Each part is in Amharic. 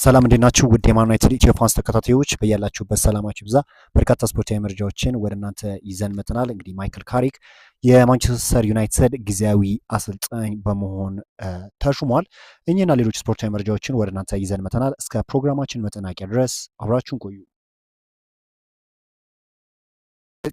ሰላም እንዴት ናችሁ? ውድ የማን ዩናይትድ ኢትዮ ፋንስ ተከታታዮች በያላችሁበት ሰላማችሁ ይብዛ። በርካታ ስፖርታዊ መረጃዎችን ወደ እናንተ ይዘን መጥተናል። እንግዲህ ማይክል ካሪክ የማንቸስተር ዩናይትድ ጊዜያዊ አሰልጣኝ በመሆን ተሹሟል። እኚህና ሌሎች ስፖርታዊ መረጃዎችን ወደ እናንተ ይዘን መጥተናል። እስከ ፕሮግራማችን መጠናቂያ ድረስ አብራችሁን ቆዩ።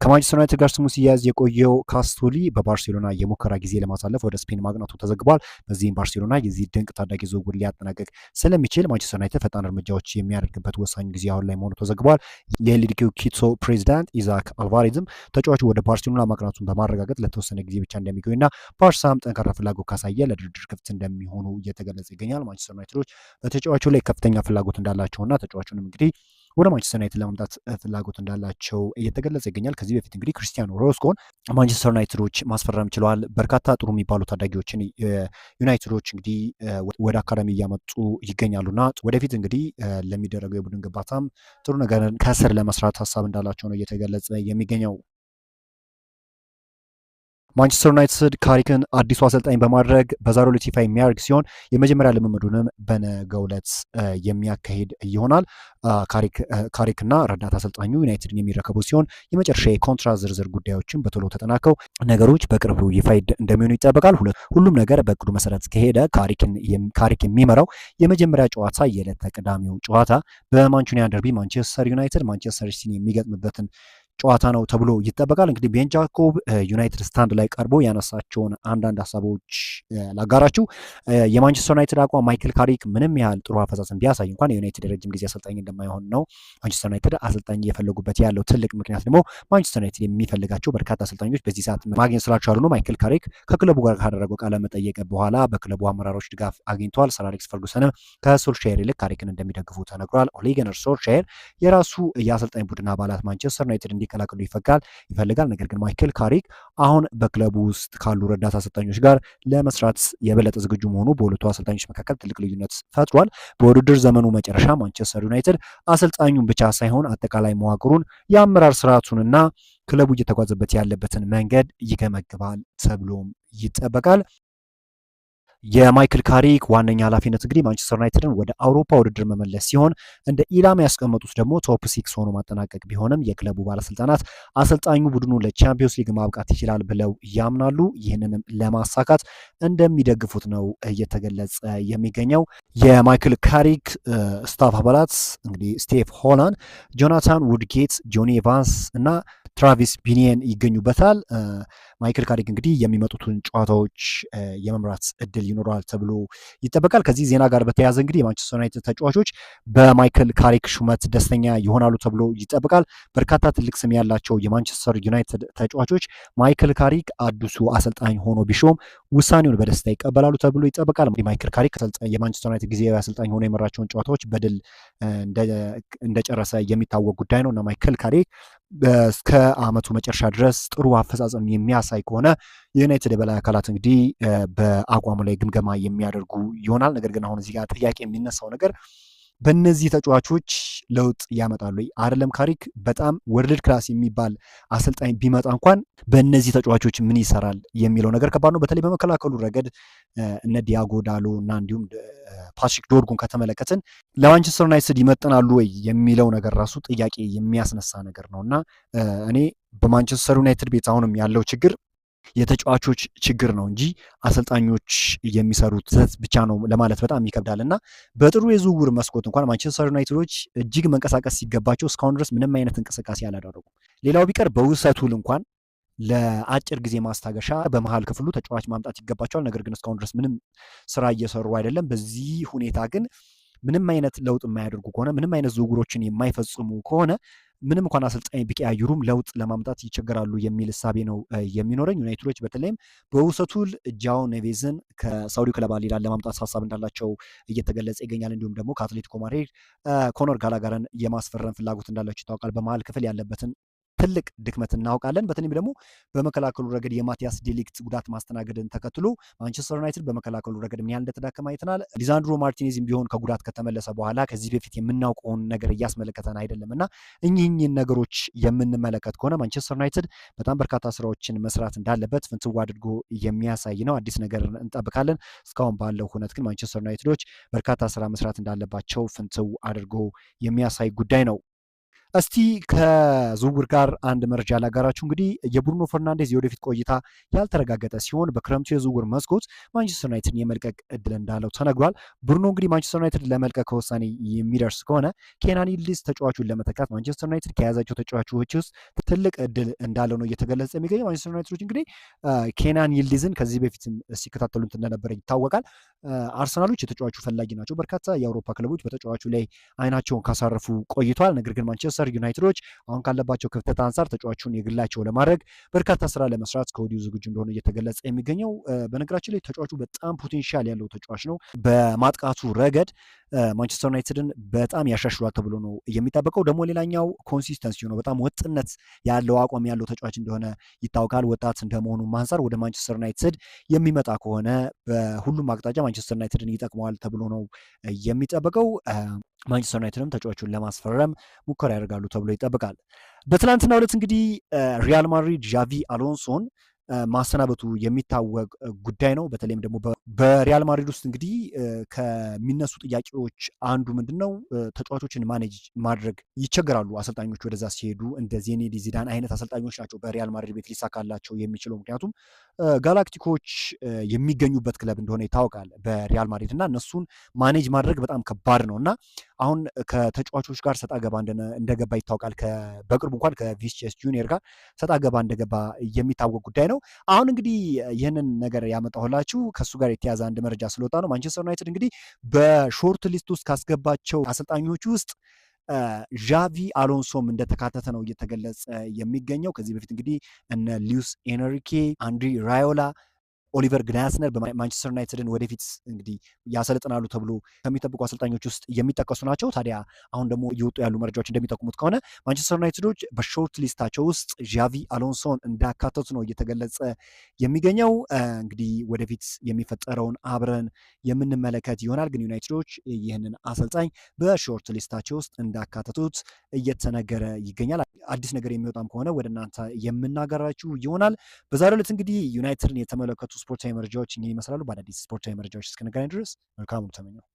ከማንቸስተር ዩናይትድ ጋር ስሙ ሲያያዝ የቆየው ካስቶሊ በባርሴሎና የሙከራ ጊዜ ለማሳለፍ ወደ ስፔን ማቅናቱ ተዘግቧል። በዚህም ባርሴሎና የዚህ ድንቅ ታዳጊ ዝውውር ሊያጠናቀቅ ስለሚችል ማንቸስተር ዩናይትድ ፈጣን እርምጃዎች የሚያደርግበት ወሳኝ ጊዜ አሁን ላይ መሆኑ ተዘግቧል። የኤልዲኪው ኪቶ ፕሬዚዳንት ኢዛክ አልቫሬዝም ተጫዋቹ ወደ ባርሴሎና ማቅናቱን በማረጋገጥ ለተወሰነ ጊዜ ብቻ እንደሚገኙና ባርሳም ጠንካራ ፍላጎት ካሳየ ለድርድር ክፍት እንደሚሆኑ እየተገለጸ ይገኛል። ማንቸስተር ዩናይትዶች በተጫዋቹ ላይ ከፍተኛ ፍላጎት እንዳላቸውና ተጫዋቹንም እንግዲህ ወደ ማንቸስተር ዩናይትድ ለማምጣት ፍላጎት እንዳላቸው እየተገለጸ ይገኛል። ከዚህ በፊት እንግዲህ ክሪስቲያኖ ሮናልዶን ማንቸስተር ዩናይትዶች ማስፈረም ችለዋል። በርካታ ጥሩ የሚባሉ ታዳጊዎችን ዩናይትዶች እንግዲህ ወደ አካዳሚ እያመጡ ይገኛሉና ወደፊት እንግዲህ ለሚደረገው የቡድን ግንባታም ጥሩ ነገር ከስር ለመስራት ሀሳብ እንዳላቸው ነው እየተገለጸ የሚገኘው። ማንቸስተር ዩናይትድ ካሪክን አዲሱ አሰልጣኝ በማድረግ በዛሬው ዕለት ይፋ የሚያደርግ ሲሆን የመጀመሪያ ልምምዱንም በነገው ዕለት የሚያካሂድ ይሆናል። ካሪክና ረዳት አሰልጣኙ ዩናይትድን የሚረከቡ ሲሆን የመጨረሻ የኮንትራት ዝርዝር ጉዳዮችን በቶሎ ተጠናቀው ነገሮች በቅርቡ ይፋ እንደሚሆኑ ይጠበቃል። ሁሉም ነገር በእቅዱ መሰረት ከሄደ ካሪክ የሚመራው የመጀመሪያ ጨዋታ የዕለተ ቅዳሜው ጨዋታ በማንቹኒያ ደርቢ ማንቸስተር ዩናይትድ ማንቸስተር ሲቲን የሚገጥምበትን ጨዋታ ነው ተብሎ ይጠበቃል። እንግዲህ ቤን ጃኮብ ዩናይትድ ስታንድ ላይ ቀርቦ ያነሳቸውን አንዳንድ ሀሳቦች ላጋራችሁ። የማንቸስተር ዩናይትድ አቋም ማይክል ካሪክ ምንም ያህል ጥሩ አፈጻጸም ቢያሳይ እንኳን የዩናይትድ የረጅም ጊዜ አሰልጣኝ እንደማይሆን ነው። ማንቸስተር ዩናይትድ አሰልጣኝ እየፈለጉበት ያለው ትልቅ ምክንያት ደግሞ ማንቸስተር ዩናይትድ የሚፈልጋቸው በርካታ አሰልጣኞች በዚህ ሰዓት ማግኘት ስላልቻሉ ነው። ማይክል ካሪክ ከክለቡ ጋር ካደረገው ቃለ መጠየቅ በኋላ በክለቡ አመራሮች ድጋፍ አግኝተዋል። ሰር አሌክስ ፈርጉሰንም ከሶልሻየር ይልቅ ካሪክን እንደሚደግፉ ተነግሯል። ኦሌ ጉናር ሶልሻየር የራሱ የአሰልጣኝ ቡድን አባላት ማንቸስተር ዩናይትድ እንዲቀላቀሉ ይፈልጋል። ነገር ግን ማይክል ካሪክ አሁን በክለቡ ውስጥ ካሉ ረዳት አሰልጣኞች ጋር ለመስራት የበለጠ ዝግጁ መሆኑ በሁለቱ አሰልጣኞች መካከል ትልቅ ልዩነት ፈጥሯል። በውድድር ዘመኑ መጨረሻ ማንቸስተር ዩናይትድ አሰልጣኙን ብቻ ሳይሆን አጠቃላይ መዋቅሩን፣ የአመራር ስርዓቱንና ክለቡ እየተጓዘበት ያለበትን መንገድ ይገመግባል ተብሎም ይጠበቃል። የማይክል ካሪክ ዋነኛ ኃላፊነት እንግዲህ ማንቸስተር ዩናይትድን ወደ አውሮፓ ውድድር መመለስ ሲሆን እንደ ኢላማ ያስቀመጡት ደግሞ ቶፕ 6 ሆኖ ማጠናቀቅ ቢሆንም የክለቡ ባለስልጣናት አሰልጣኙ ቡድኑ ለቻምፒዮንስ ሊግ ማብቃት ይችላል ብለው ያምናሉ። ይህንንም ለማሳካት እንደሚደግፉት ነው እየተገለጸ የሚገኘው። የማይክል ካሪክ ስታፍ አባላት እንግዲህ ስቴቭ ሆላንድ፣ ጆናታን ውድጌት፣ ጆኒ ኤቫንስ እና ትራቪስ ቢኒየን ይገኙበታል። ማይክል ካሪክ እንግዲህ የሚመጡትን ጨዋታዎች የመምራት እድል ይኖረዋል ተብሎ ይጠበቃል። ከዚህ ዜና ጋር በተያያዘ እንግዲህ የማንቸስተር ዩናይትድ ተጫዋቾች በማይክል ካሪክ ሹመት ደስተኛ ይሆናሉ ተብሎ ይጠበቃል። በርካታ ትልቅ ስም ያላቸው የማንቸስተር ዩናይትድ ተጫዋቾች ማይክል ካሪክ አዲሱ አሰልጣኝ ሆኖ ቢሾም ውሳኔውን በደስታ ይቀበላሉ ተብሎ ይጠበቃል። ማይክል ካሪክ የማንቸስተር ዩናይትድ ጊዜያዊ አሰልጣኝ ሆኖ የመራቸውን ጨዋታዎች በድል እንደጨረሰ የሚታወቅ ጉዳይ ነው እና ማይክል ካሪክ እስከ ዓመቱ መጨረሻ ድረስ ጥሩ አፈጻጸም የሚያሳይ ከሆነ የዩናይትድ የበላይ አካላት እንግዲህ በአቋሙ ላይ ግምገማ የሚያደርጉ ይሆናል። ነገር ግን አሁን እዚህ ጋር ጥያቄ የሚነሳው ነገር በእነዚህ ተጫዋቾች ለውጥ ያመጣሉ አይደለም። ካሪክ በጣም ወርልድ ክላስ የሚባል አሰልጣኝ ቢመጣ እንኳን በእነዚህ ተጫዋቾች ምን ይሰራል የሚለው ነገር ከባድ ነው። በተለይ በመከላከሉ ረገድ እነ ዲያጎ ዳሎ እና እንዲሁም ፓትሪክ ዶርጉን ከተመለከትን ለማንቸስተር ዩናይትድ ይመጥናሉ ወይ የሚለው ነገር ራሱ ጥያቄ የሚያስነሳ ነገር ነው እና እኔ በማንቸስተር ዩናይትድ ቤት አሁንም ያለው ችግር የተጫዋቾች ችግር ነው እንጂ አሰልጣኞች የሚሰሩት ስህተት ብቻ ነው ለማለት በጣም ይከብዳል እና በጥሩ የዝውውር መስኮት እንኳን ማንቸስተር ዩናይትዶች እጅግ መንቀሳቀስ ሲገባቸው እስካሁን ድረስ ምንም አይነት እንቅስቃሴ አላደረጉም። ሌላው ቢቀር በውሰት ውል እንኳን ለአጭር ጊዜ ማስታገሻ በመሀል ክፍሉ ተጫዋች ማምጣት ይገባቸዋል። ነገር ግን እስካሁን ድረስ ምንም ስራ እየሰሩ አይደለም። በዚህ ሁኔታ ግን ምንም አይነት ለውጥ የማያደርጉ ከሆነ ምንም አይነት ዝውውሮችን የማይፈጽሙ ከሆነ ምንም እንኳን አሰልጣኝ ቢቀያይሩም ለውጥ ለማምጣት ይቸገራሉ የሚል እሳቤ ነው የሚኖረኝ። ዩናይትዶች በተለይም በውሰቱል ጃኦ ኔቬዝን ከሳውዲ ክለብ አል ሂላል ለማምጣት ሀሳብ እንዳላቸው እየተገለጸ ይገኛል። እንዲሁም ደግሞ ከአትሌቲኮ ማድሪድ ኮኖር ጋላጋርን የማስፈረም ፍላጎት እንዳላቸው ይታወቃል። በመሀል ክፍል ያለበትን ትልቅ ድክመት እናውቃለን። በተለይም ደግሞ በመከላከሉ ረገድ የማቲያስ ዴሊክት ጉዳት ማስተናገድን ተከትሎ ማንቸስተር ዩናይትድ በመከላከሉ ረገድ ምን ያህል እንደተዳከመ አይተናል። ሊዛንድሮ ማርቲኔዝም ቢሆን ከጉዳት ከተመለሰ በኋላ ከዚህ በፊት የምናውቀውን ነገር እያስመለከተን አይደለም እና እኚህን ነገሮች የምንመለከት ከሆነ ማንቸስተር ዩናይትድ በጣም በርካታ ስራዎችን መስራት እንዳለበት ፍንትው አድርጎ የሚያሳይ ነው። አዲስ ነገር እንጠብቃለን። እስካሁን ባለው ሁነት ግን ማንቸስተር ዩናይትዶች በርካታ ስራ መስራት እንዳለባቸው ፍንትው አድርጎ የሚያሳይ ጉዳይ ነው። እስቲ ከዝውውር ጋር አንድ መረጃ ላጋራችሁ። እንግዲህ የብሩኖ ፈርናንዴዝ የወደፊት ቆይታ ያልተረጋገጠ ሲሆን በክረምቱ የዝውውር መስኮት ማንቸስተር ዩናይትድን የመልቀቅ እድል እንዳለው ተነግሯል። ብሩኖ እንግዲህ ማንቸስተር ዩናይትድ ለመልቀቅ ከውሳኔ የሚደርስ ከሆነ ኬናን ይልዲዝ ተጫዋቹን ለመተካት ማንቸስተር ዩናይትድ ከያዛቸው ተጫዋቾች ውስጥ ትልቅ እድል እንዳለው ነው እየተገለጸ የሚገኘው። ማንቸስተር ዩናይትዶች እንግዲህ ኬናን ይልዲዝን ከዚህ በፊትም ሲከታተሉት እንደነበረ ይታወቃል። አርሰናሎች የተጫዋቹ ፈላጊ ናቸው። በርካታ የአውሮፓ ክለቦች በተጫዋቹ ላይ አይናቸውን ካሳረፉ ቆይቷል። ነገር ግን ማንቸስተር ዩናይትዶች አሁን ካለባቸው ክፍተት አንጻር ተጫዋቹን የግላቸው ለማድረግ በርካታ ስራ ለመስራት ከወዲሁ ዝግጁ እንደሆነ እየተገለጸ የሚገኘው። በነገራችን ላይ ተጫዋቹ በጣም ፖቴንሻል ያለው ተጫዋች ነው። በማጥቃቱ ረገድ ማንቸስተር ዩናይትድን በጣም ያሻሽሏል ተብሎ ነው የሚጠበቀው። ደግሞ ሌላኛው ኮንሲስተንሲ ነው። በጣም ወጥነት ያለው አቋም ያለው ተጫዋች እንደሆነ ይታወቃል። ወጣት እንደመሆኑ አንጻር ወደ ማንቸስተር ዩናይትድ የሚመጣ ከሆነ በሁሉም አቅጣጫ ማንቸስተር ዩናይትድን ይጠቅመዋል ተብሎ ነው የሚጠበቀው። ማንቸስተር ዩናይትድም ተጫዋቹን ለማስፈረም ሙከራ ያደርጋሉ ተብሎ ይጠበቃል። በትናንትናው ዕለት እንግዲህ ሪያል ማድሪድ ዣቪ አሎንሶን ማሰናበቱ የሚታወቅ ጉዳይ ነው። በተለይም ደግሞ በሪያል ማድሪድ ውስጥ እንግዲህ ከሚነሱ ጥያቄዎች አንዱ ምንድን ነው? ተጫዋቾችን ማኔጅ ማድረግ ይቸገራሉ አሰልጣኞች ወደዛ ሲሄዱ። እንደ ዚኔዲ ዚዳን አይነት አሰልጣኞች ናቸው በሪያል ማድሪድ ቤት ሊሳካላቸው የሚችለው። ምክንያቱም ጋላክቲኮች የሚገኙበት ክለብ እንደሆነ ይታወቃል በሪያል ማድሪድ እና እነሱን ማኔጅ ማድረግ በጣም ከባድ ነው እና አሁን ከተጫዋቾች ጋር ሰጣ ገባ እንደገባ ይታወቃል። በቅርቡ እንኳን ከቪኒሲየስ ጁኒየር ጋር ሰጣ ገባ እንደገባ የሚታወቅ ጉዳይ ነው። አሁን እንግዲህ ይህንን ነገር ያመጣሁላችሁ ከእሱ ጋር የተያዘ አንድ መረጃ ስለወጣ ነው። ማንቸስተር ዩናይትድ እንግዲህ በሾርት ሊስት ውስጥ ካስገባቸው አሰልጣኞች ውስጥ ዣቪ አሎንሶም እንደተካተተ ነው እየተገለጸ የሚገኘው። ከዚህ በፊት እንግዲህ እነ ሉዊስ ኤንሪኬ፣ አንድሪ ራዮላ፣ ኦሊቨር ግናስነር በማንቸስተር ዩናይትድን ወደፊት እንግዲህ ያሰለጥናሉ ተብሎ ከሚጠብቁ አሰልጣኞች ውስጥ የሚጠቀሱ ናቸው። ታዲያ አሁን ደግሞ እየወጡ ያሉ መረጃዎች እንደሚጠቁሙት ከሆነ ማንቸስተር ዩናይትዶች በሾርት ሊስታቸው ውስጥ ዣቪ አሎንሶን እንዳካተቱ ነው እየተገለጸ የሚገኘው። እንግዲህ ወደፊት የሚፈጠረውን አብረን የምንመለከት ይሆናል። ግን ዩናይትዶች ይህንን አሰልጣኝ በሾርት ሊስታቸው ውስጥ እንዳካተቱት እየተነገረ ይገኛል። አዲስ ነገር የሚወጣም ከሆነ ወደ እናንተ የምናገራችሁ ይሆናል። በዛሬው ዕለት እንግዲህ ዩናይትድን የተመለከቱ ስፖርታዊ መረጃዎች ይመስላሉ። በአዳዲስ ስፖርታዊ መረጃዎች እስክንገናኝ ድረስ መልካሙን ተመኘው።